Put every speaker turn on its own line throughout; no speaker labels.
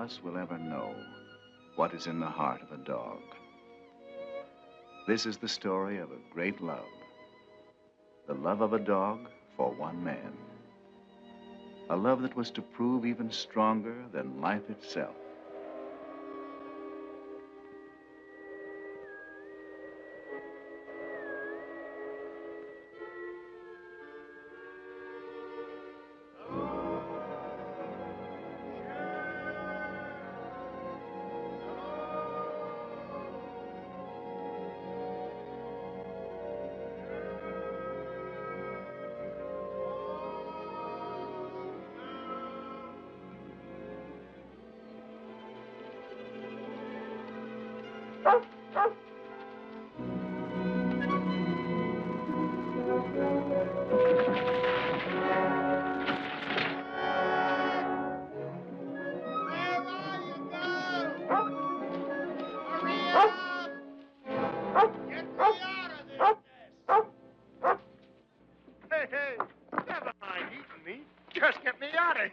us will ever know what is in the heart of a dog. This is the story of a great love. The love of a dog for one man. A love that was to prove even stronger than life itself.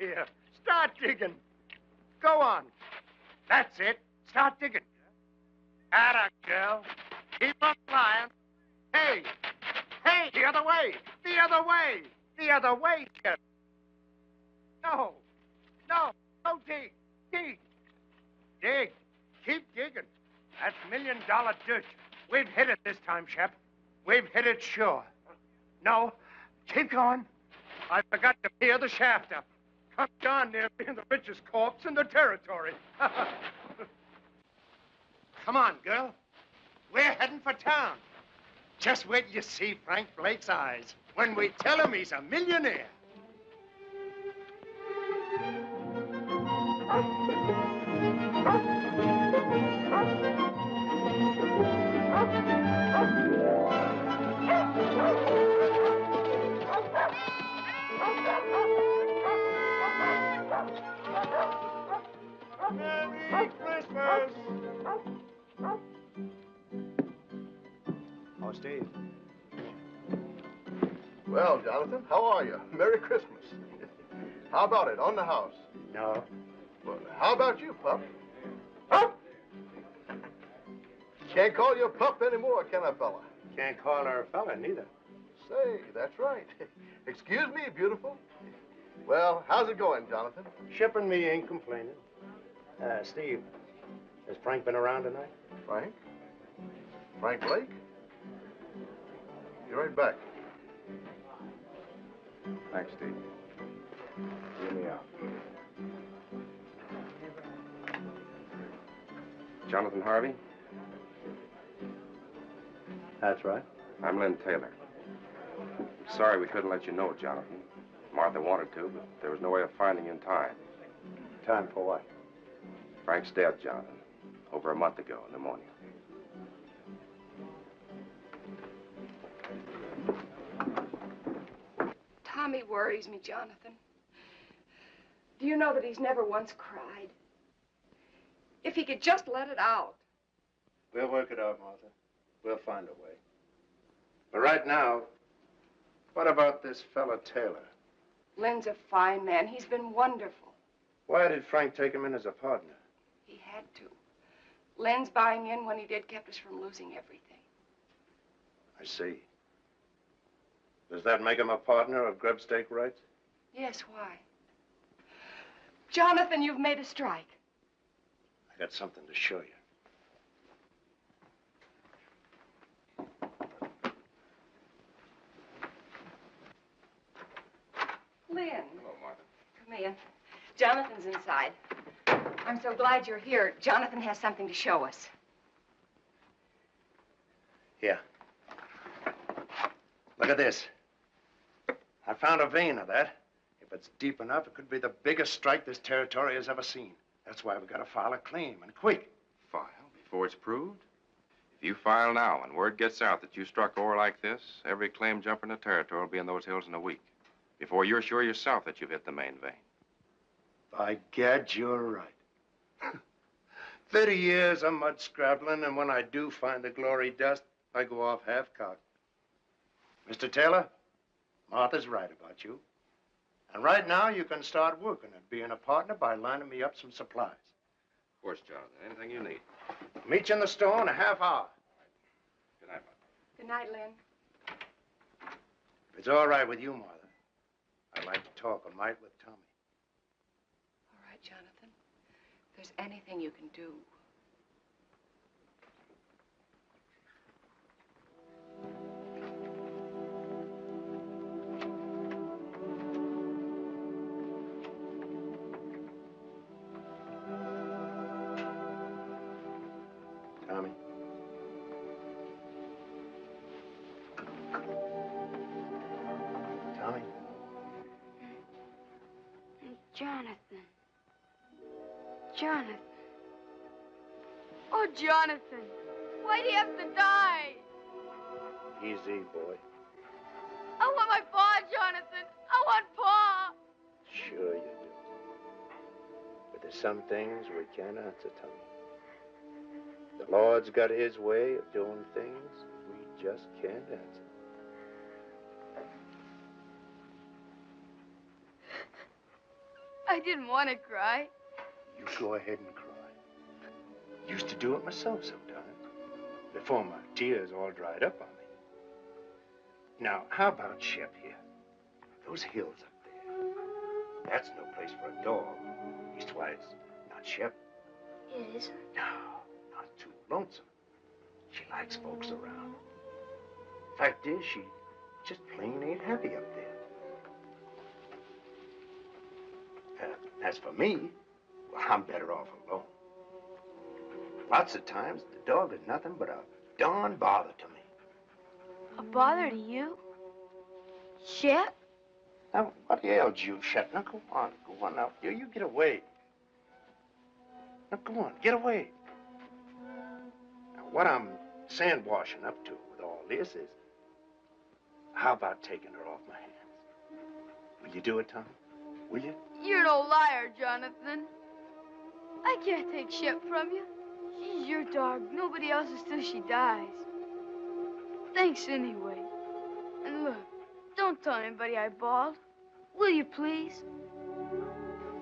Here. Start digging. Go on. That's it. Start digging. Atta, girl. Keep on flying. Hey. Hey, the other way. The other way. The other way, Shep. No. No. No, dig. Dig. Dig. Keep digging. That's $1 million dirt. We've hit it this time, Shep. We've hit it sure. No. Keep going. I forgot to peer the shaft up. Come down near being the richest corpse in the territory. Come on, girl. We're heading for town. Just wait till you see Frank Blake's eyes when we tell him he's a millionaire. Merry Christmas!
Oh, Steve.
Well, Jonathan, how are you? Merry Christmas. How about it, on the house?
No.
Well, how about you, pup? Pup? Can't call you a pup anymore, can I, fella?
Can't call her a fella, neither.
Say, that's right. Excuse me, beautiful. Well, how's it going, Jonathan?
Shep and me ain't complaining. Steve, has Frank been around tonight?
Frank? Frank Blake? Be right back.
Thanks, Steve.
Hear me out.
Jonathan Harvey?
That's right.
I'm Lynn Taylor. Sorry we couldn't let you know, Jonathan. Martha wanted to, but there was no way of finding you in time.
Time for what?
Frank's dead, Jonathan. Over a month ago, pneumonia.
Tommy worries me, Jonathan. Do you know that he's never once cried? If he could just let it out.
We'll work it out, Martha. We'll find a way. But right now, what about this fella Taylor?
Lynn's a fine man. He's been wonderful.
Why did Frank take him in as a partner?
He had to. Lynn's buying in when he did kept us from losing everything.
I see. Does that make him a partner of grub stake rights?
Yes, why? Jonathan, you've made a strike.
I got something to show you.
Lynn.
Hello, Martha.
Come in. Jonathan's inside. I'm so glad you're here. Jonathan has something to show us.
Here. Look at this. I found a vein of that. If it's deep enough, it could be the biggest strike this territory has ever seen. That's why we gotta file a claim, and quick.
File before it's proved? If you file now and word gets out that you struck ore like this, every claim jumper in the territory will be in those hills in a week. Before you're sure yourself that you've hit the main vein.
By gad, you're right. 30 years of mud scrabbling, and when I do find the glory dust, I go off half-cocked. Mr. Taylor, Martha's right about you. And right now, you can start working at being a partner by lining me up some supplies.
course, Jonathan. Anything you need.
Meet you in the store in a half hour.
Good night, Mother.
Good night, Lynn.
If it's all right with you, Martha, I'd like to talk a mite with Tommy.
All right, Jonathan. If there's anything you can do.
Tommy. Tommy.
Jonathan. Jonathan. Oh, Jonathan. Why'd he have to die?
Easy, boy.
I want my paw, Jonathan. I want paw.
Sure you do. But there's some things we can't answer, Tommy. The Lord's got his way of doing things we just can't answer.
I didn't want to cry.
You go ahead and cry. Used to do it myself sometimes, before my tears all dried up on me. Now, how about Shep here? Those hills up there. That's no place for a dog. Leastwise, not Shep.
It isn't?
No, not too lonesome. She likes folks around. Fact is, she just plain ain't happy up there. As for me, well, I'm better off alone. Lots of times, the dog is nothing but a darn bother to me.
A bother to you? Shep?
Now, what ails you, Shep? Now, go on now. You get away. Now, go on, get away. Now, what I'm sandwashing up to with all this is, how about taking her off my hands? Will you do it, Tom? Will you?
You're no liar, Jonathan. I can't take Shep from you. She's your dog. Nobody else's till she dies. Thanks anyway. And look, don't tell anybody I bawled. Will you please?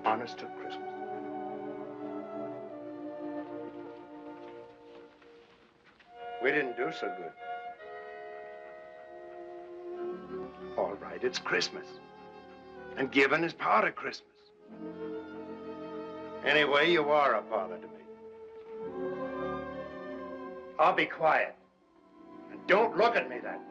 Honest to Christmas. We didn't do so good. All right, it's Christmas. And giving is part of Christmas. Anyway, you are a bother to me. I'll be quiet. And don't look at me that way.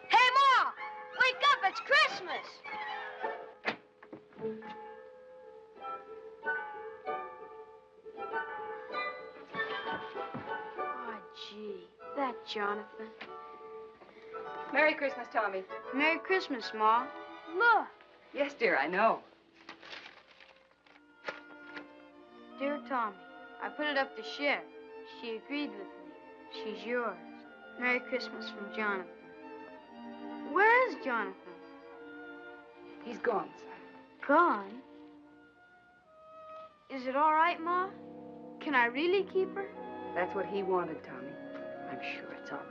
Hey, Ma! Wake up, it's Christmas! Oh, gee, that Jonathan.
Merry Christmas, Tommy.
Merry Christmas, Ma. Look.
Yes, dear, I know.
Dear Tommy, I put it up to Shep. She agreed with me. She's yours. Merry Christmas from Jonathan. Where is Jonathan?
He's gone, son.
Gone? Is it all right, Ma? Can I really keep her?
That's what he wanted, Tommy. I'm sure it's all right.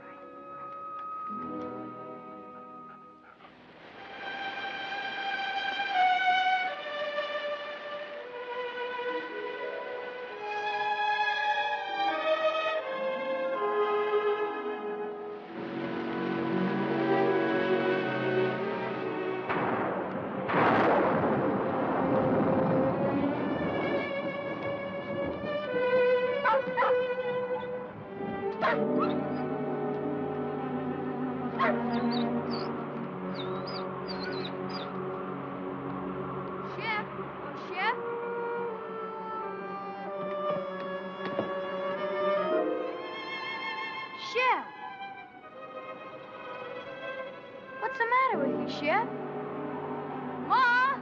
Shep? Oh, Shep? Shep! What's the matter with you, Shep? Ma!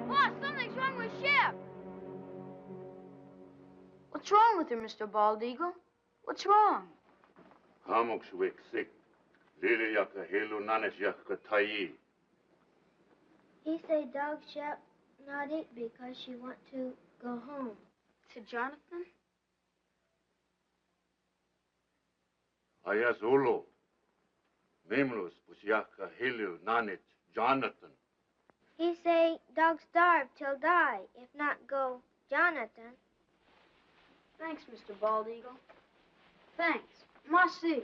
Ma, something's wrong with Shep! What's wrong with her, Mr. Bald Eagle? What's wrong?
Hamok shwek sik. Lili yaka helu nanes yaka tayi. He say dog Shep not eat because she want to go home.
To Jonathan?
Ayas Ulu. Vimlus, Pusyaka, Hilu, Nanit, Jonathan.
He say dog starve till die, if not go Jonathan.
Thanks, Mr. Bald Eagle. Thanks. Merci.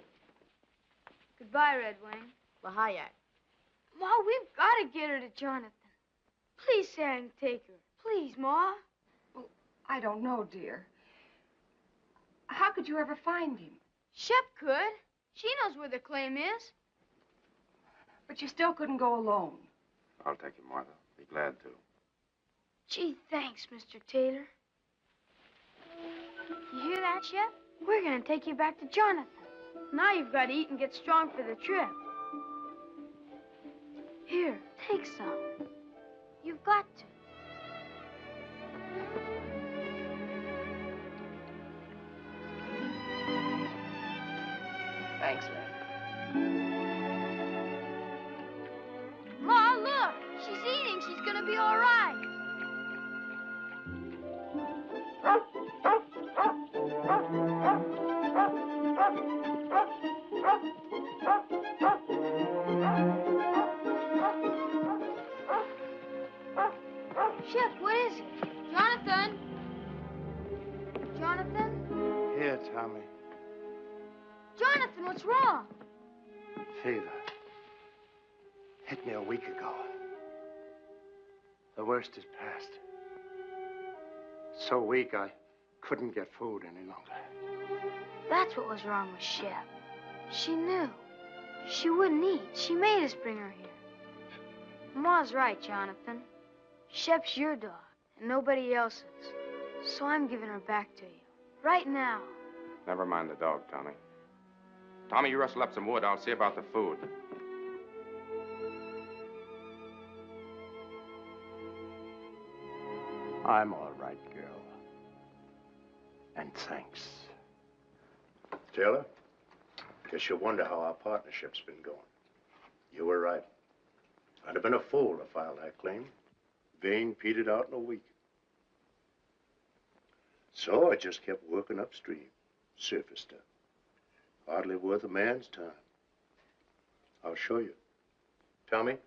Goodbye, Red Wing. Lahayak. Ma, we've got to get her to Jonathan. Please say I can take her. Please, Ma.
Well, I don't know, dear. How could you ever find him?
Shep could. She knows where the claim is.
But you still couldn't go alone.
I'll take him, Martha. Be glad to.
Gee, thanks, Mr. Taylor. You hear that, Shep? We're going to take you back to Jonathan. Now you've got to eat and get strong for the trip. Here, take some. You've got to.
Thanks, Lynn.
Ma, look! She's eating. She's going to be all right. Shep, what is it? Jonathan? Jonathan?
Here, Tommy.
Jonathan, what's wrong?
Fever. Hit me a week ago. The worst is past. So weak I couldn't get food any longer.
That's what was wrong with Shep. She knew. She wouldn't eat. She made us bring her here. Ma's right, Jonathan. Shep's your dog, and nobody else's. So I'm giving her back to you. Right now.
Never mind the dog, Tommy. Tommy, you rustle up some wood. I'll see about the food.
I'm all right, girl. And thanks. Taylor, guess you wonder how our partnership's been going. You were right. I'd have been a fool to file that claim. Vein petered out in a week. So I just kept working upstream, surface stuff. Hardly worth a man's time. I'll show you. Tommy,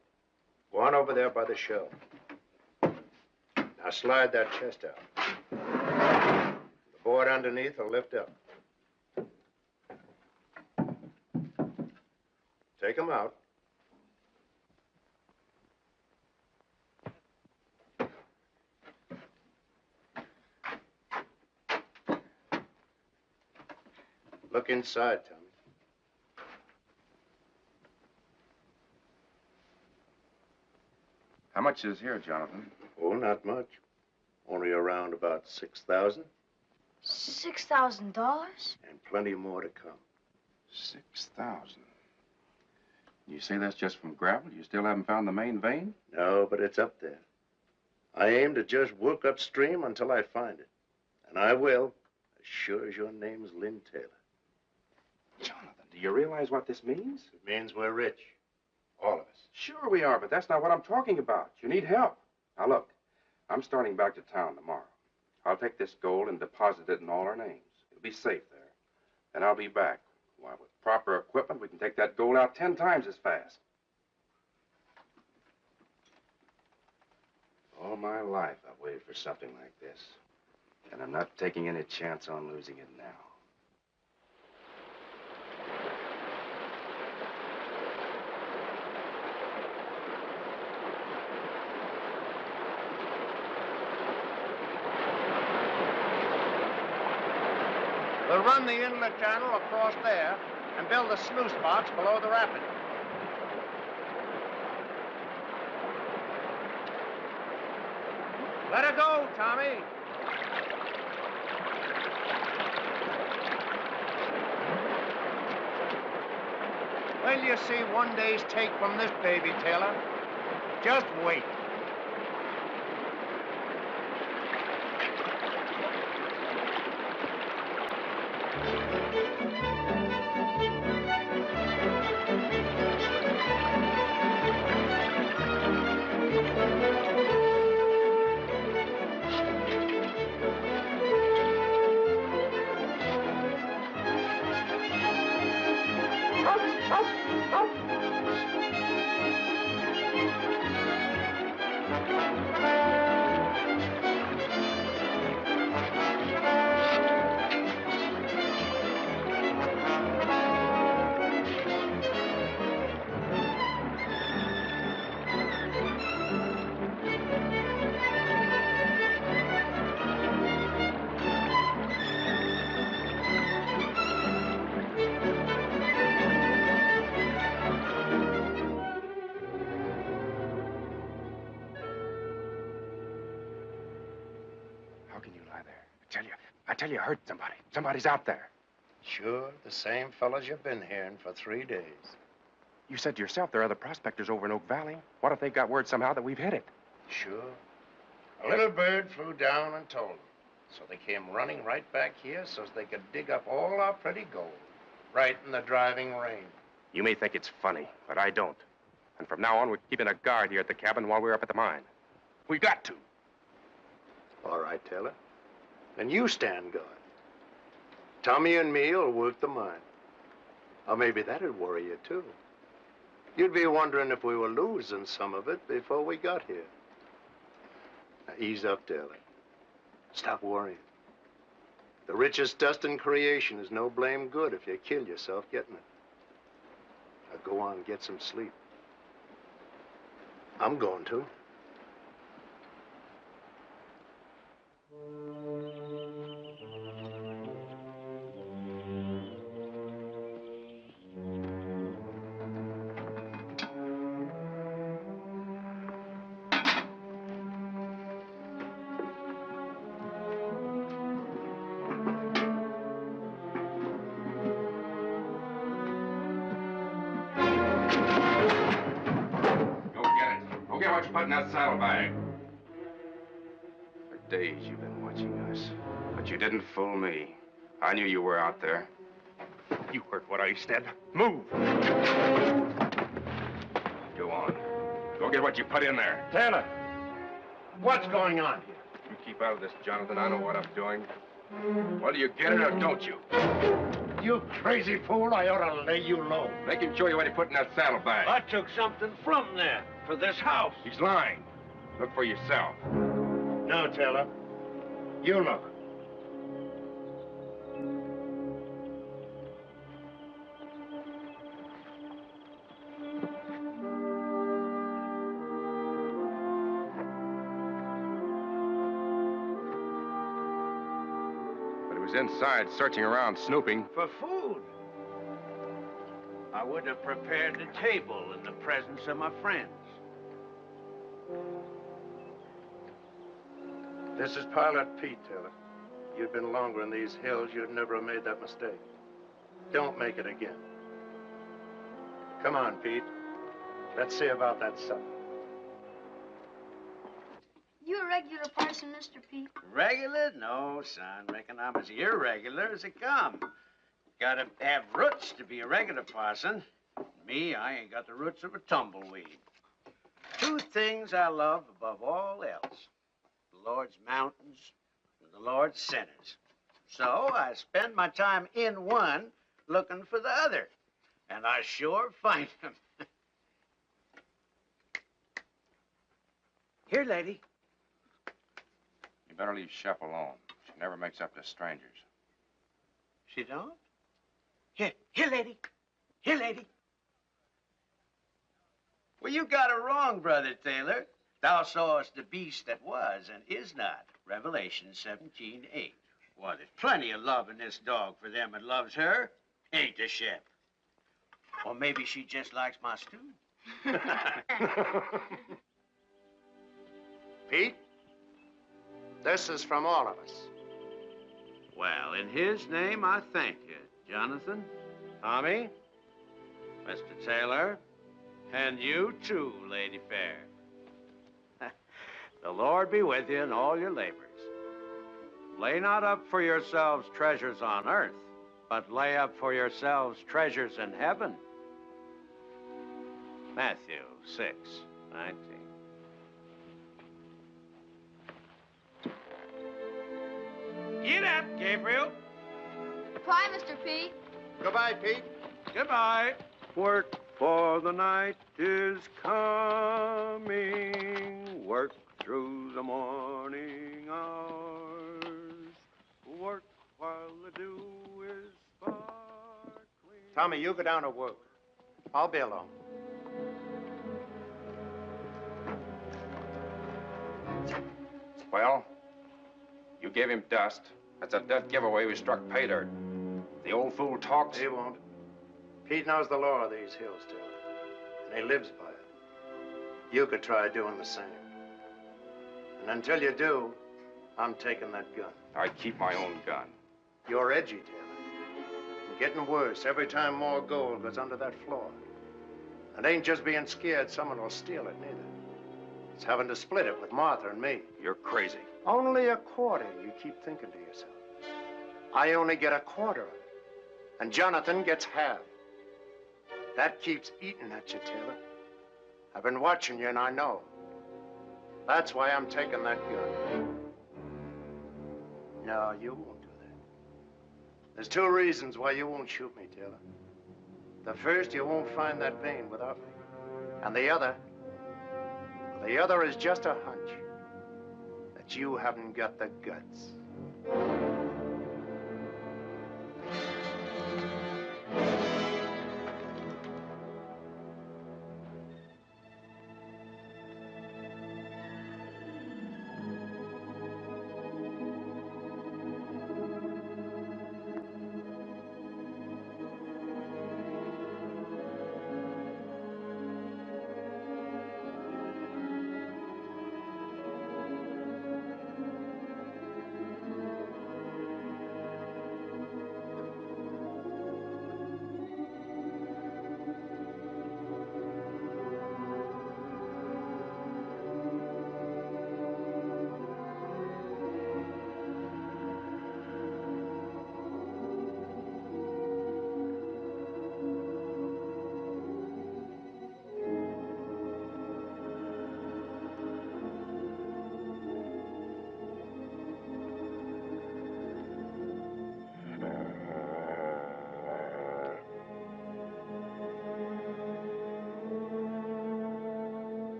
go on over there by the shelf. Now slide that chest out. The board underneath will lift up. Take them out. Look inside, Tommy.
How much is here, Jonathan?
Oh, not much. Only around about 6,000.
$6,000?
And plenty more to come.
6,000. You say that's just from gravel? You still haven't found the main vein?
No, but it's up there. I aim to just work upstream until I find it. And I will, as sure as your name's Lynn Taylor.
Jonathan, do you realize what this means?
It means we're rich. All of us.
Sure we are, but that's not what I'm talking about. You need help. Now, look, I'm starting back to town tomorrow. I'll take this gold and deposit it in all our names. It'll be safe there. Then I'll be back. Why, with proper equipment, we can take that gold out 10 times as fast. All my life, I've waited for something like this. And I'm not taking any chance on losing it now.
We'll run the inlet channel across there and build a sluice box below the rapid. Let her go, Tommy. Well, you see one day's take from this baby, Taylor. Just wait.
I tell you, I heard somebody. Somebody's out there.
Sure, the same fellas you've been hearing for 3 days.
You said to yourself there are other prospectors over in Oak Valley. What if they got word somehow that we've hit it?
Sure. A little bird flew down and told them. So they came running right back here so they could dig up all our pretty gold. Right in the driving rain.
You may think it's funny, but I don't. And from now on, we're keeping a guard here at the cabin while we're up at the mine. We got to.
All right, Taylor. Then you stand guard. Tommy and me will work the mine. Or maybe that'd worry you, too. You'd be wondering if we were losing some of it before we got here. Now, ease up, Taylor. Stop worrying. The richest dust in creation is no blame good if you kill yourself getting it. Now, go on and get some sleep. I'm going to.
In that saddlebag. For days you've been watching us, but you didn't fool me. I knew you were out there. You heard what I said. Move! Go on. Go get what you put in there.
Taylor, what's going on here?
You keep out of this, Jonathan. I know what I'm doing. Well, you get it or don't you?
You crazy fool, I ought to lay you low.
Make him show you what he put in that saddlebag.
I took something from there for this house.
He's lying. Look for yourself.
No, Taylor. You look.
But he was inside, searching around, snooping.
For food. I would have prepared the table in the presence of my friends.
This is Pilot Pete, Taylor. You'd been longer in these hills, you'd never have made that mistake. Don't make it again. Come on, Pete. Let's see about that supper.
You a regular parson, Mr. Pete?
Regular? No, son. Reckon I'm as irregular as they come. Gotta have roots to be a regular parson. Me, I ain't got the roots of a tumbleweed. 2 things I love above all else. The Lord's mountains and the Lord's sinners. So I spend my time in one looking for the other. And I sure find them. Here, lady.
You better leave Shep alone. She never makes up to strangers.
She don't? Here, lady. Here, lady. Well, you got it wrong, Brother Taylor. Thou sawest the beast that was and is not. Revelation 17:8. Well, there's plenty of love in this dog for them that loves her. Ain't there, Shep? Or maybe she just likes my stew.
Pete, this is from all of us.
Well, in his name, I thank you, Jonathan, Tommy, Mr. Taylor, and you too, Lady Fair. The Lord be with you in all your labors. Lay not up for yourselves treasures on earth, but lay up for yourselves treasures in heaven. Matthew 6:19. Get up, Gabriel.
Bye, Mr. Pete.
Goodbye, Pete.
Goodbye. Work for the night is coming. Work through the morning hours. Work while the dew is sparkling.
Tommy, you go down to work. I'll be alone.
Well, you gave him dust. That's a dead giveaway we struck pay dirt. The old fool talks.
He won't. Pete knows the law of these hills, Taylor, and he lives by it. You could try doing the same. And until you do, I'm taking that gun.
I keep my own gun.
You're edgy, Taylor. And getting worse every time more gold goes under that floor. It ain't just being scared someone will steal it, neither. It's having to split it with Martha and me.
You're crazy.
Only a quarter, you keep thinking to yourself. I only get a quarter of it. And Jonathan gets half. That keeps eating at you, Taylor. I've been watching you, and I know. That's why I'm taking that gun. No, you won't do that. There's 2 reasons why you won't shoot me, Taylor. The first, you won't find that vein without me. And the other is just a hunch that you haven't got the guts.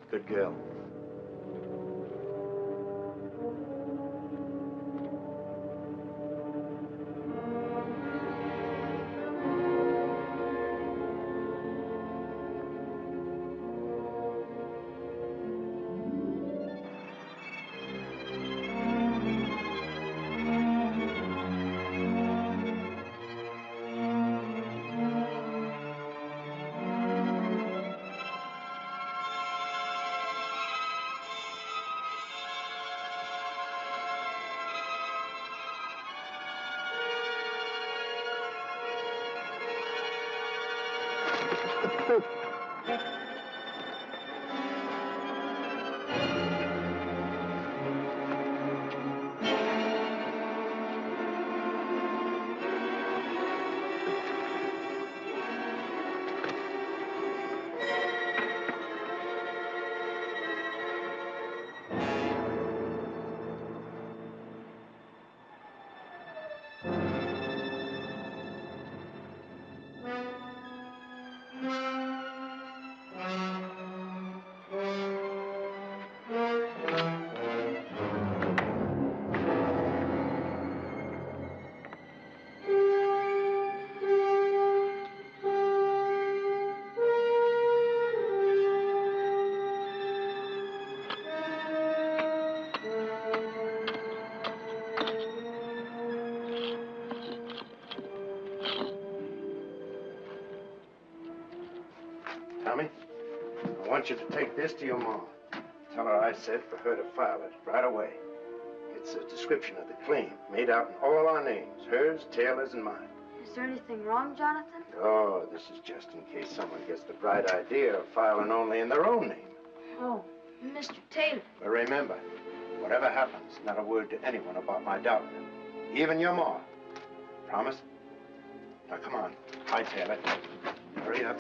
Good girl. Tommy, I want you to take this to your mom. Tell her I said for her to file it right away. It's a description of the claim, made out in all our names, hers, Taylor's, and mine.
Is there anything wrong, Jonathan?
Oh, this is just in case someone gets the bright idea of filing only in their own name.
Oh, Mr. Taylor.
But remember, whatever happens, not a word to anyone about my daughter. Even your ma. Promise? Now, come on. Hi, Taylor. Hurry up.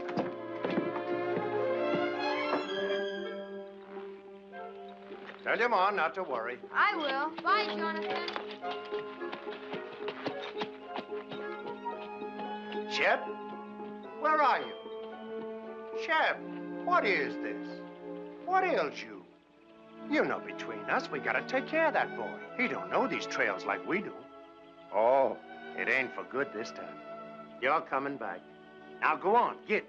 Tell your ma not to worry.
I will. Bye, Jonathan.
Shep? Where are you? Shep, what is this? What ails you? You know between us, we gotta take care of that boy. He don't know these trails like we do. Oh, it ain't for good this time. You're coming back.
Now go on, get.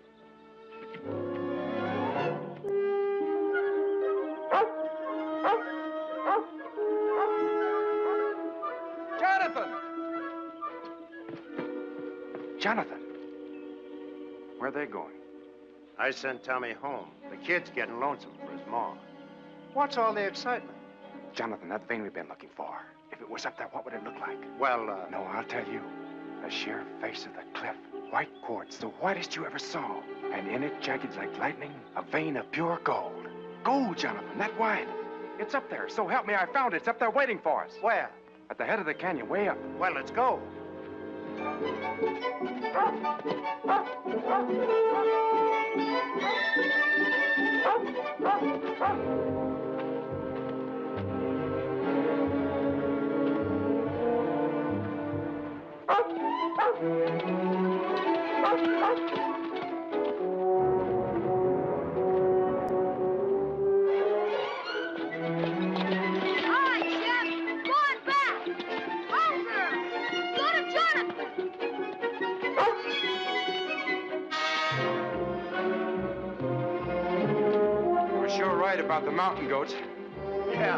Jonathan! Jonathan! Where are they going?
I sent Tommy home. The kid's getting lonesome for his mom. What's all the excitement?
Jonathan, that vein we've been looking for. If it was up there, what would it look like?
Well,
No, I'll tell you. The sheer face of the cliff. White quartz, the whitest you ever saw. And in it, jagged like lightning, a vein of pure gold. Gold, Jonathan, that wide. It's up there. So help me, I found it. It's up there waiting for us.
Where?
At the head of the canyon, way up.
Well, let's go.
We're sure right about the mountain goats.
Yeah.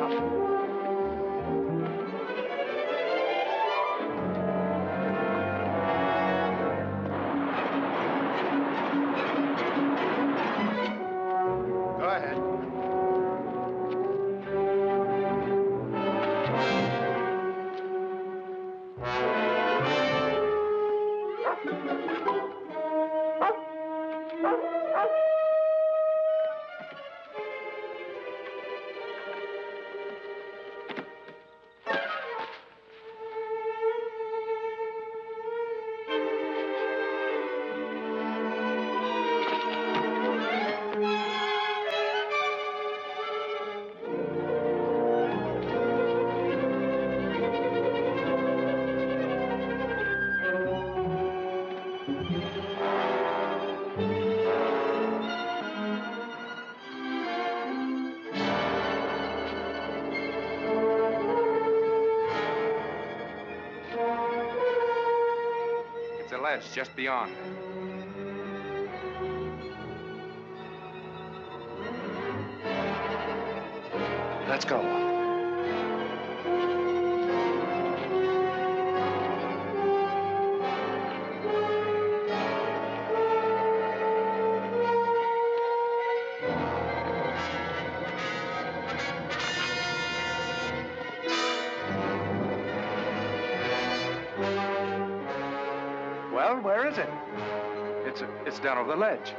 Go ahead.
It's a ledge just beyond.
Let's go.
Well, where is it? It's down over the ledge.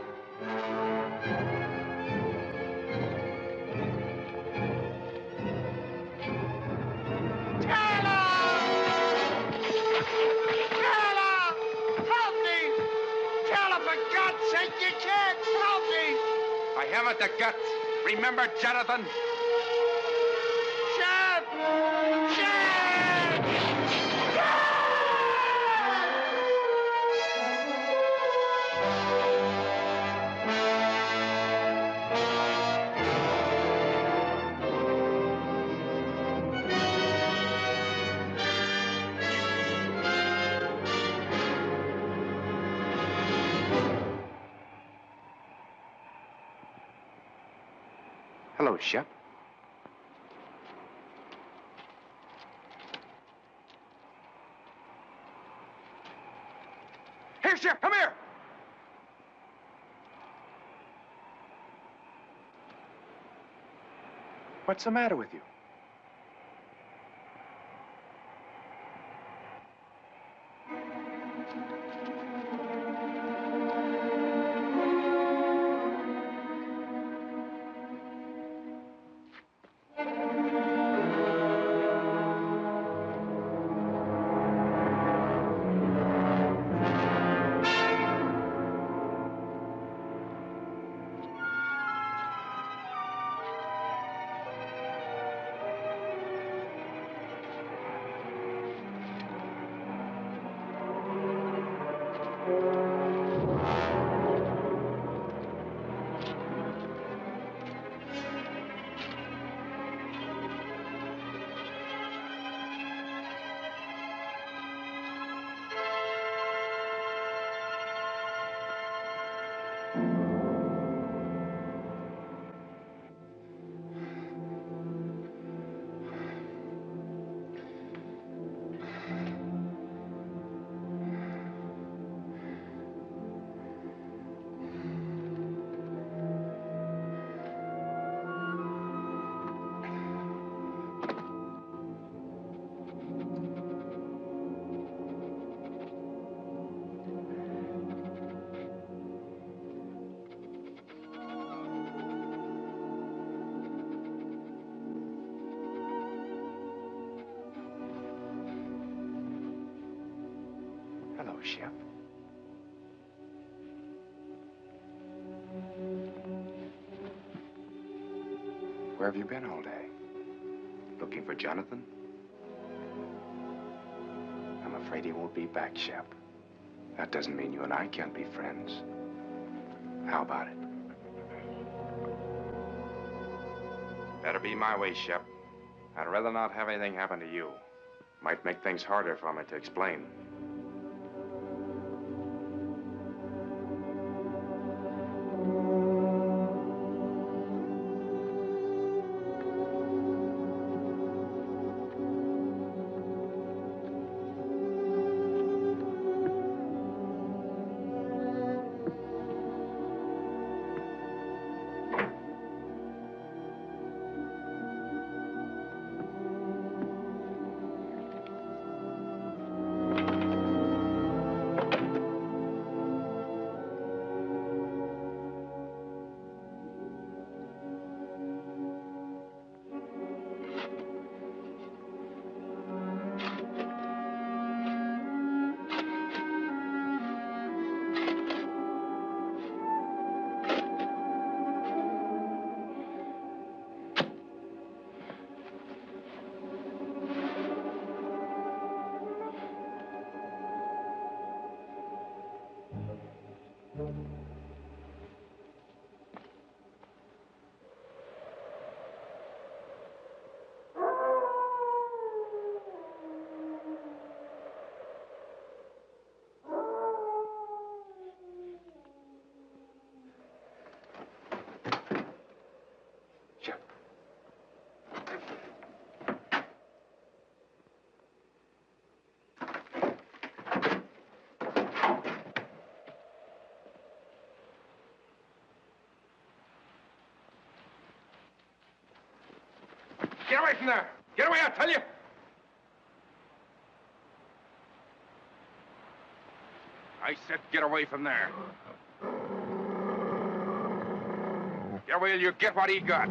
Help me! Tell her, for God's sake, you can't help me!
I haven't the guts. Remember, Jonathan?
Shep! Shep!
Hello, Shep. Here, Shep, come here! What's the matter with you?
Hello, Shep. Where have you been all day? Looking for Jonathan? I'm afraid he won't be back, Shep. That doesn't mean you and I can't be friends. How about it? Better be my way, Shep. I'd rather not have anything happen to you. Might make things harder for me to explain. Get away from there! Get away, I tell you! I said get away from there. Get away or you get what he got.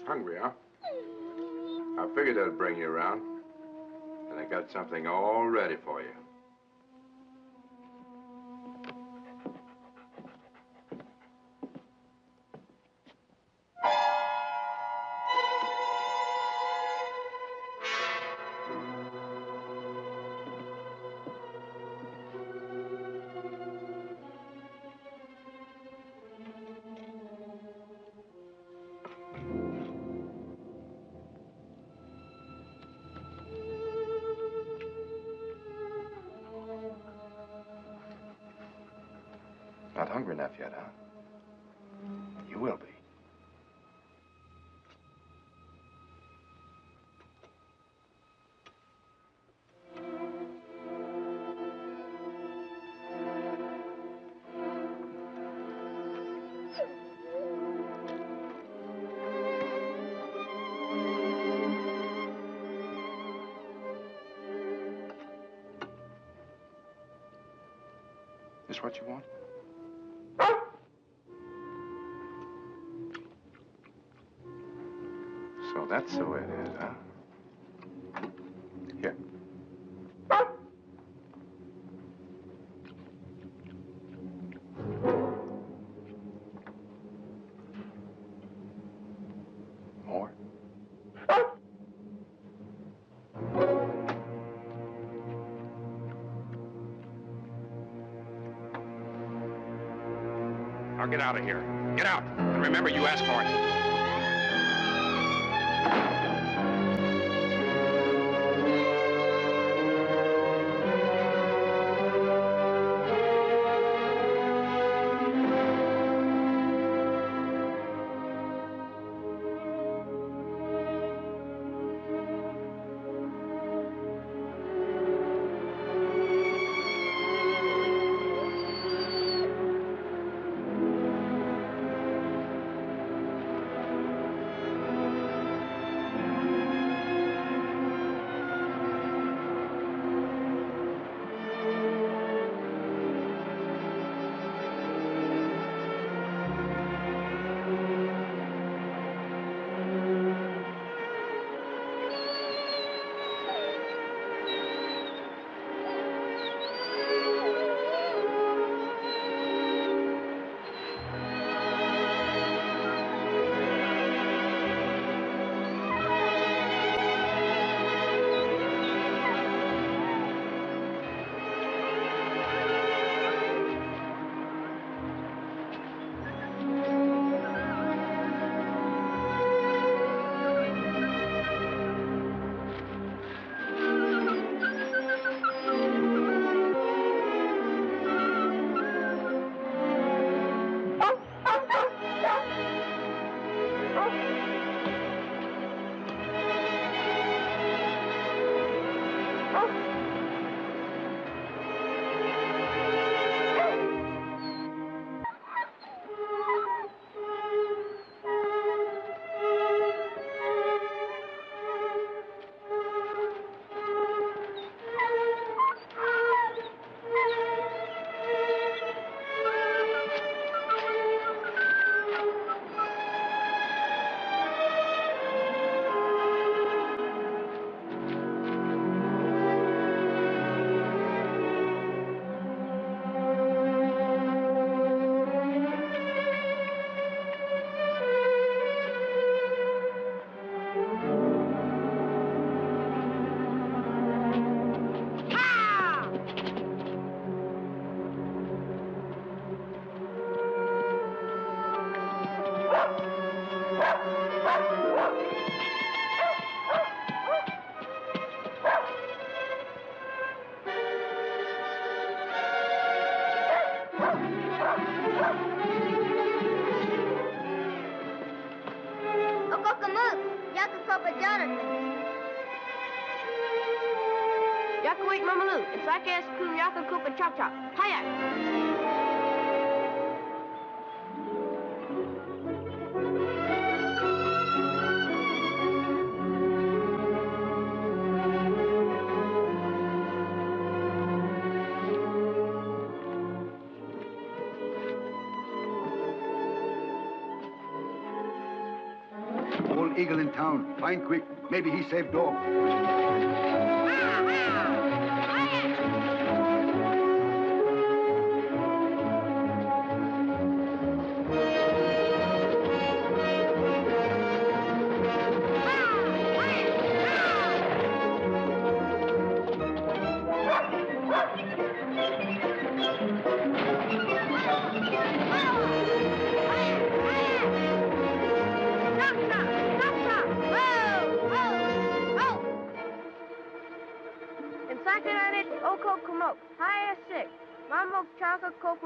Hungry, huh? I figured I'd bring you around. And I got something all ready for you. Not hungry enough yet, huh? You will be. This what you want? So that's the way it is, huh? Here. Now get out of here. Get out. And remember, you asked for it.
Old eagle in town. Find quick. Maybe he saved dog.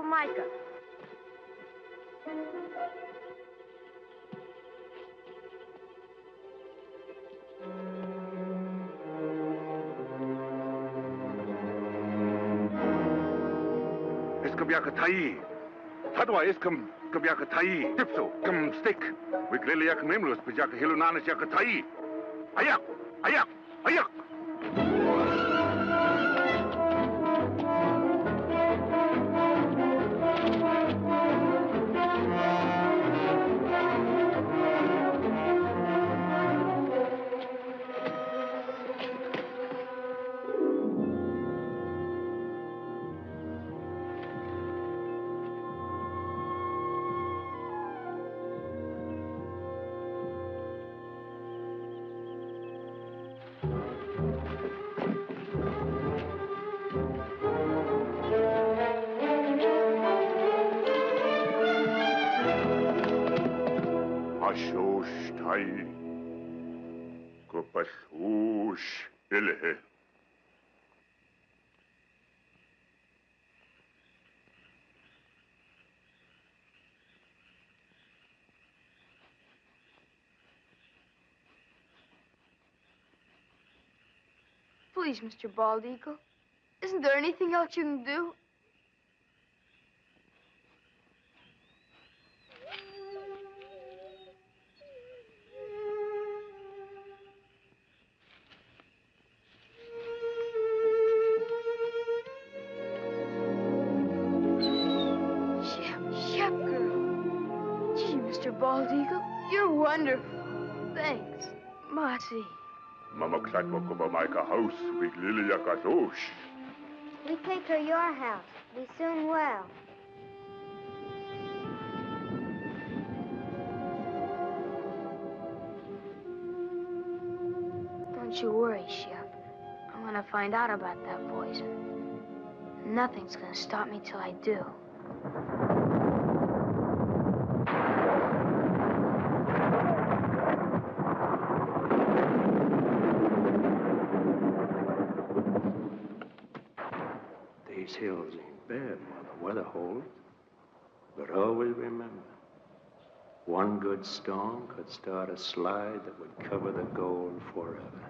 Mita.
Iskabiakatai. Hadwa iskam kabiakatai. Tipso, kam stick. Wikliliak mimlus pijaka hilunanis yakatai. Ayak! Ayak! Ayak!
Kashosh Tai. Kopashosh Ilhe.
Please, Mr. Bald Eagle. Isn't there anything else you can do? Shep girl. Gee, Mr. Bald Eagle, you're wonderful. Thanks. Marcy.
Mama Klatwakova Maika house, Big Lilia Kashosh.
We take her your house. We soon will.
Don't you worry, Shep. I'm gonna find out about that poison. Nothing's gonna stop me till I do.
These hills ain't bad while the weather holds. But always remember, one good storm could start a slide that would cover the gold forever.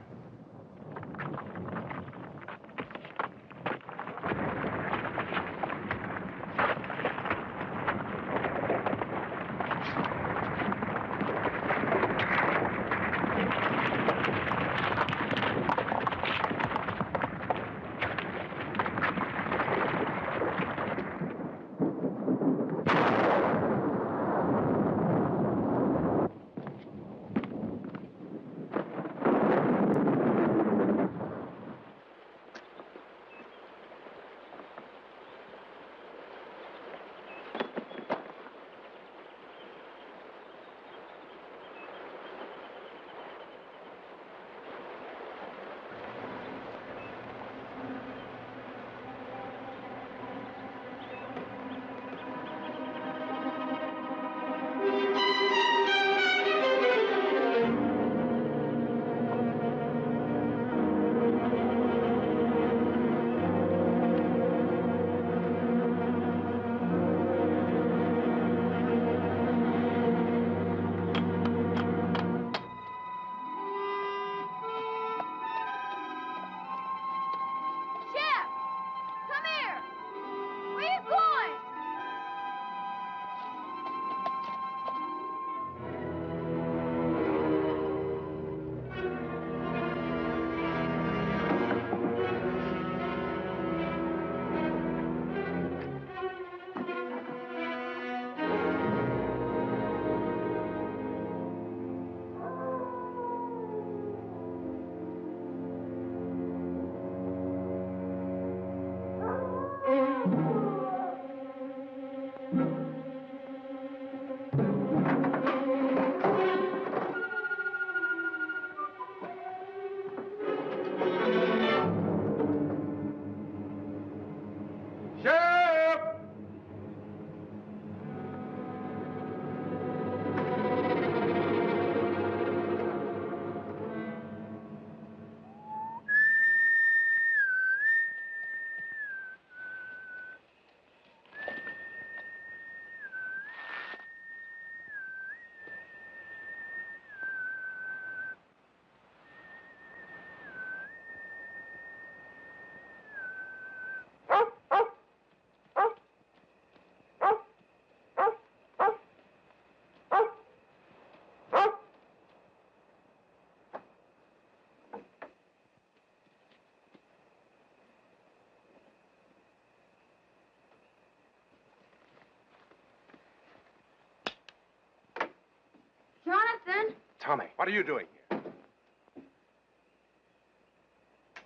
Jonathan?
Tommy, what are you doing here?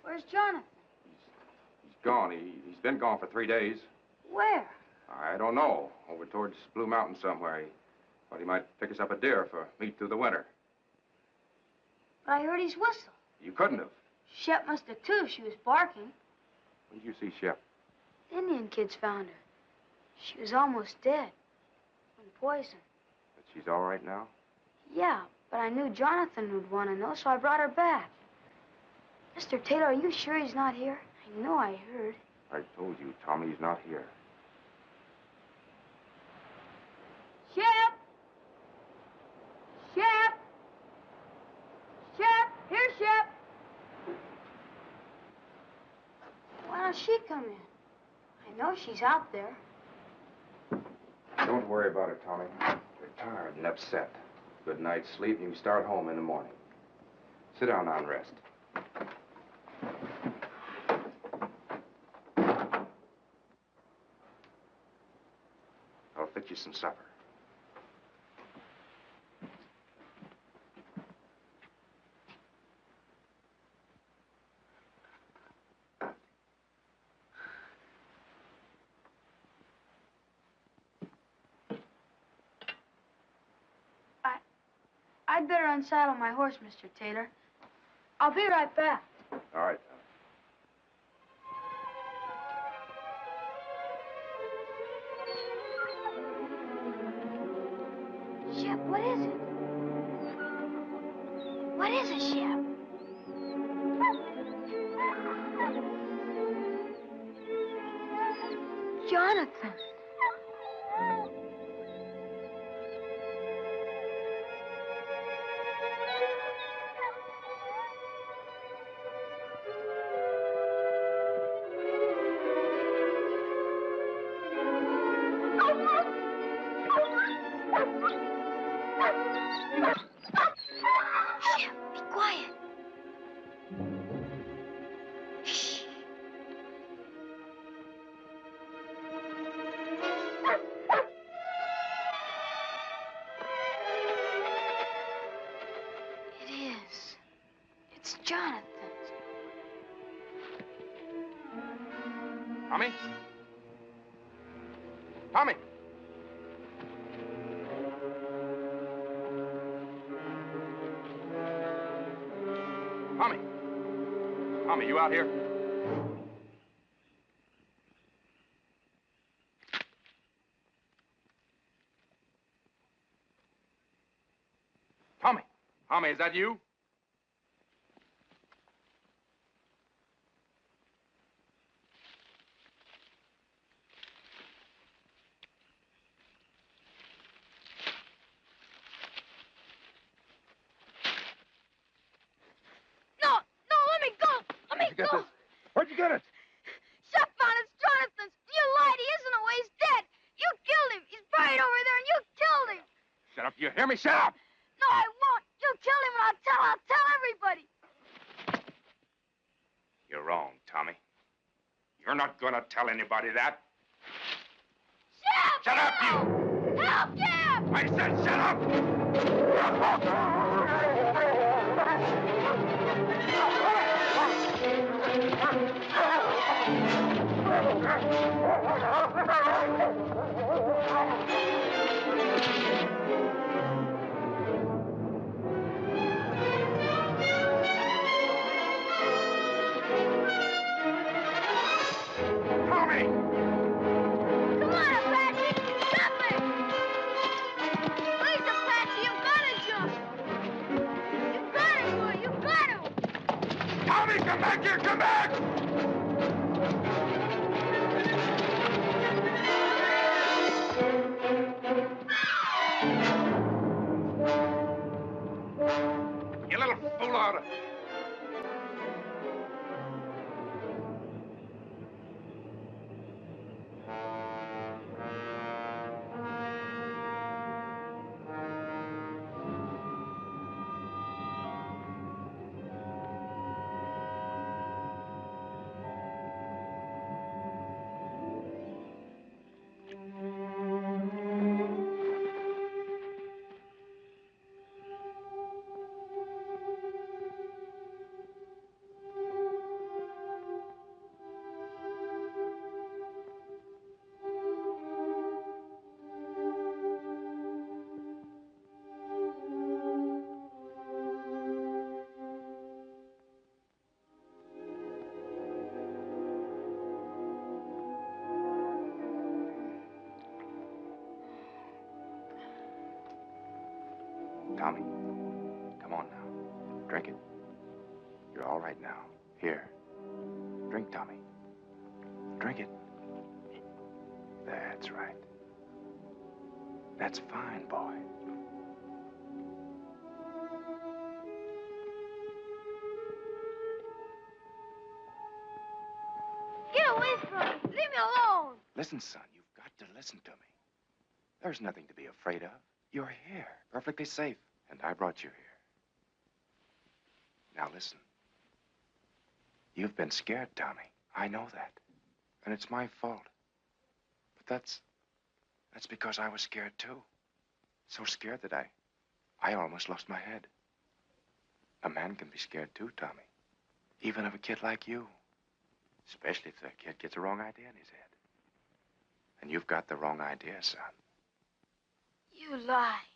Where's Jonathan?
He's gone. He's been gone for 3 days.
Where?
I don't know. Over towards Blue Mountain somewhere. He thought he might pick us up a deer for meat through the winter.
But I heard his whistle.
You couldn't have.
Shep must have too if she was barking.
When did you see Shep?
Indian kids found her. She was almost dead. From poison.
But she's all right now?
Yeah, but I knew Jonathan would want to know, so I brought her back. Mr. Taylor, are you sure he's not here? I know I heard.
I told you, Tommy's not here.
Shep! Shep! Shep! Here, Shep! Why don't she come in? I know she's out there.
Don't worry about it, Tommy. You're tired and upset. Good night's sleep, and you can start home in the morning. Sit down now and rest. I'll fix you some supper.
I'd better unsaddle my horse, Mr. Taylor. I'll be right back.
All right, Tommy.
Shep, what is it? What is it, Shep? Jonathan.
Tommy? Tommy! Tommy! Tommy, you out here? Tommy! Tommy, is that you?
Where'd you get it?
Shep found it. It's Jonathan's. You lied. He isn't away. He's dead. You killed him. He's buried over there, and you killed him.
Shut up. You hear me? Shut up!
No, I won't. You killed him, and I'll tell everybody.
You're wrong, Tommy. You're not going to tell anybody that.
Shep!
Shut up, you!
Help, Shep!
I said shut up! Tommy!
Come on, Apache! Stop it! Please, Apache, you've got to jump! You've got to, boy! You've got to!
Tommy, come back here! Come back! You little fool out of... Tommy, come on now. Drink it. You're all right now. Here. Drink, Tommy. Drink it. That's right. That's fine, boy.
Get away from me. Leave me alone.
Listen, son, you've got to listen to me. There's nothing to be afraid of. You're here, perfectly safe, and I brought you here. Now listen. You've been scared, Tommy. I know that. And it's my fault. But that's because I was scared too. So scared that I almost lost my head. A man can be scared too, Tommy. Even of a kid like you. Especially if the kid gets the wrong idea in his head. And you've got the wrong idea, son.
You lied.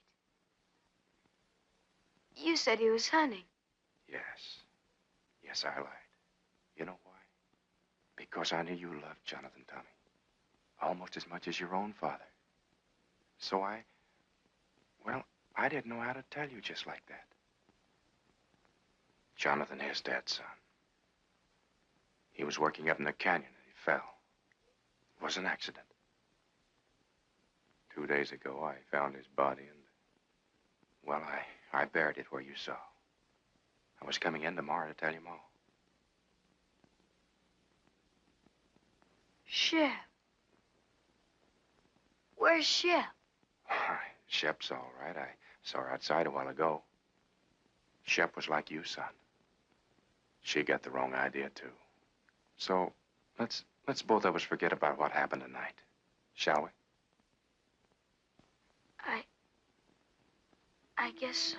You said he was hunting.
Yes. Yes, I lied. You know why? Because I knew you loved Jonathan, Tommy. Almost as much as your own father. So I didn't know how to tell you just like that. Jonathan is dead, son. He was working up in the canyon and he fell. It was an accident. 2 days ago, I found his body and, well, I buried it where you saw. I was coming in tomorrow to tell you more.
Shep. Where's Shep?
Shep's all right. I saw her outside a while ago. Shep was like you, son. She got the wrong idea, too. So, let's both of us forget about what happened tonight. Shall we?
I guess so.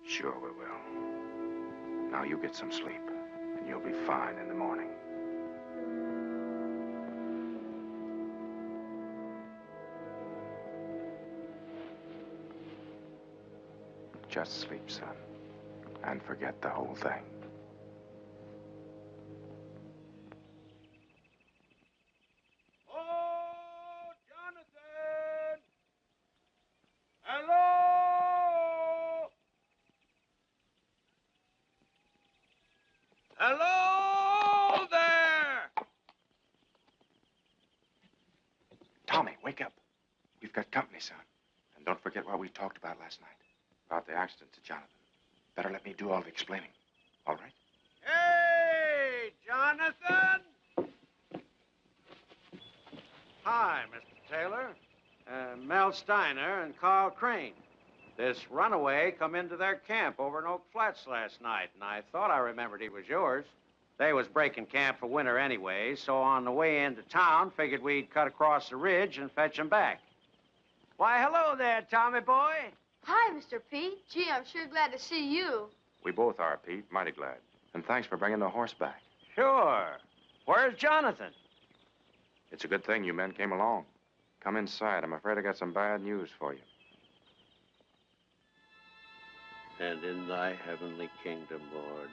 Sure we will. Now you get some sleep, and you'll be fine in the morning. Just sleep, son, and forget the whole thing.
Oh, Jonathan! Hello! Hello there!
Tommy, wake up. We've got company, son. And don't forget what we talked about last night. About the accident to Jonathan. Better let me do all the explaining. All right?
Hey, Jonathan! Hi, Mr. Taylor. Mel Steiner and Carl Crane. This runaway come into their camp over in Oak Flats last night, and I thought I remembered he was yours. They was breaking camp for winter anyway, so on the way into town, figured we'd cut across the ridge and fetch him back. Why, hello there, Tommy boy.
Hi, Mr. Pete. Gee, I'm sure glad to see you.
We both are, Pete. Mighty glad. And thanks for bringing the horse back.
Sure. Where's Jonathan?
It's a good thing you men came along. Come inside. I'm afraid I got some bad news for you.
And in thy heavenly kingdom, Lord,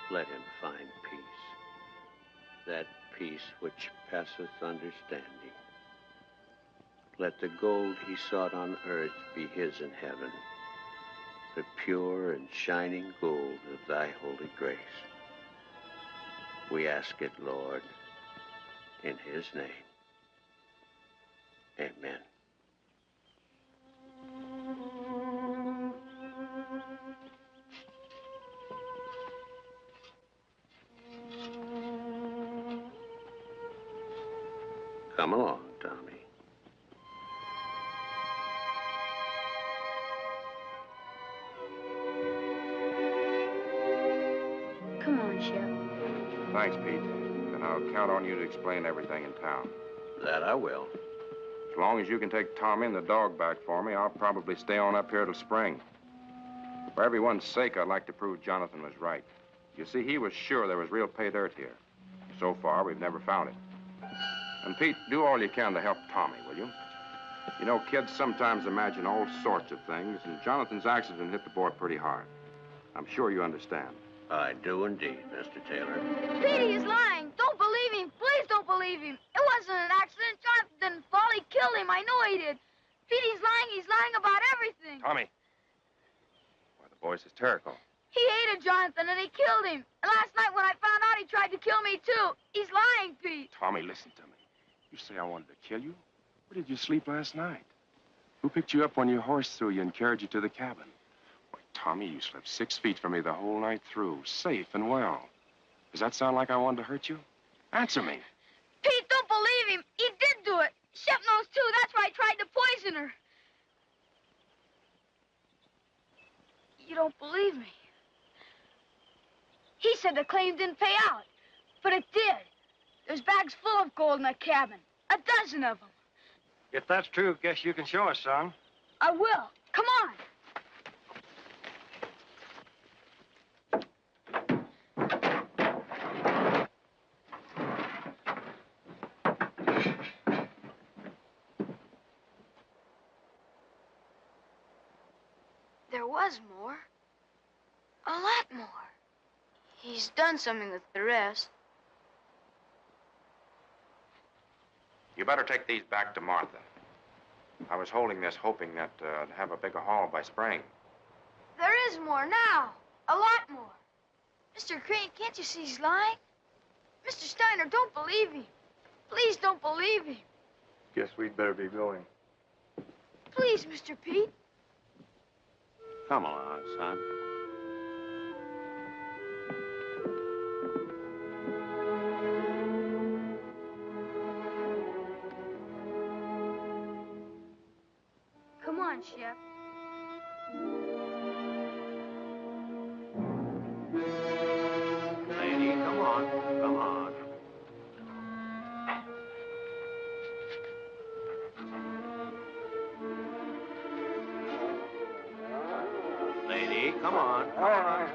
let him find peace. That peace which passeth understanding. Let the gold he sought on earth be his in heaven, the pure and shining gold of thy holy grace. We ask it, Lord, in his name. Amen. Come along, Tommy.
Come on, Shep.
Thanks, Pete. And I'll count on you to explain everything in town.
That I will.
As long as you can take Tommy and the dog back for me, I'll probably stay on up here till spring. For everyone's sake, I'd like to prove Jonathan was right. You see, he was sure there was real pay dirt here. So far, we've never found it. And Pete, do all you can to help Tommy, will you? You know, kids sometimes imagine all sorts of things, and Jonathan's accident hit the boy pretty hard. I'm sure you understand.
I do indeed, Mr. Taylor.
Petey is lying. Don't believe him. Please don't believe him. It wasn't an accident. Jonathan didn't fall. He killed him. I know he did. Petey's lying. He's lying about everything.
Tommy,
boy's hysterical.
He hated Jonathan and he killed him. And last night when I found out, he tried to kill me too. He's lying, Pete.
Tommy, listen to me. You say I wanted to kill you? Where did you sleep last night? Who picked you up when your horse threw you and carried you to the cabin? Why, Tommy, you slept 6 feet from me the whole night through, safe and well. Does that sound like I wanted to hurt you? Answer me.
Pete, don't believe him. He did do it. Shep knows too. That's why I tried to poison her. You don't believe me. He said the claim didn't pay out, but it did. There's bags full of gold in that cabin. 12 of them.
If that's true, guess you can show us, son.
I will. Come on. There was more. A lot more. He's done something with the rest.
You better take these back to Martha. I was holding this hoping that I'd have a bigger haul by spring.
There is more now. A lot more. Mr. Crane, can't you see he's lying? Mr. Steiner, don't believe him. Please don't believe him.
Guess we'd better be going.
Please, Mr. Pete.
Come along, son.
Come on, Shep.
Lady, come on. Come on. Lady, come on. Come on.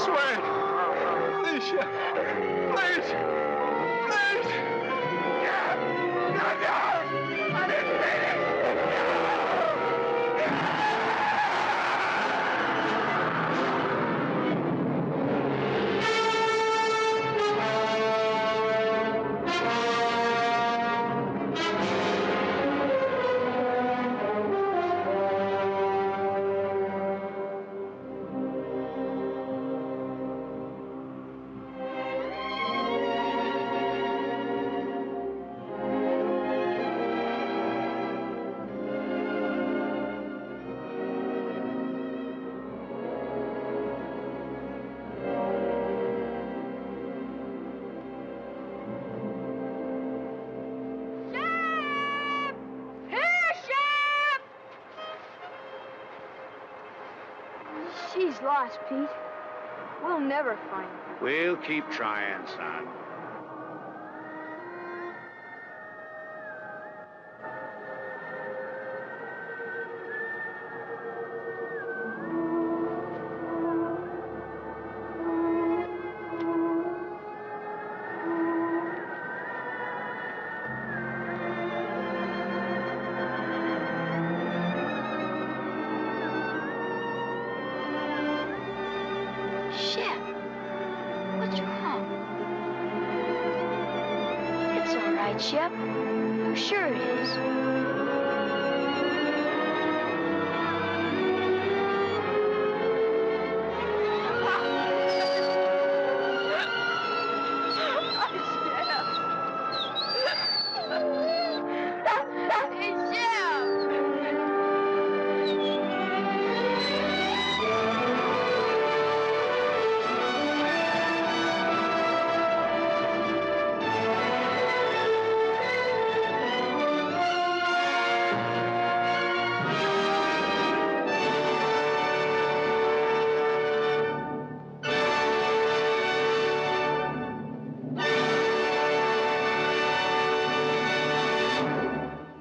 swear it. Please, Shep. Please. Please. No. I didn't mean it.
She's lost, Pete. We'll never find her.
We'll keep trying, son.
Shep, what's wrong? It's all right, Shep. I'm sure it is.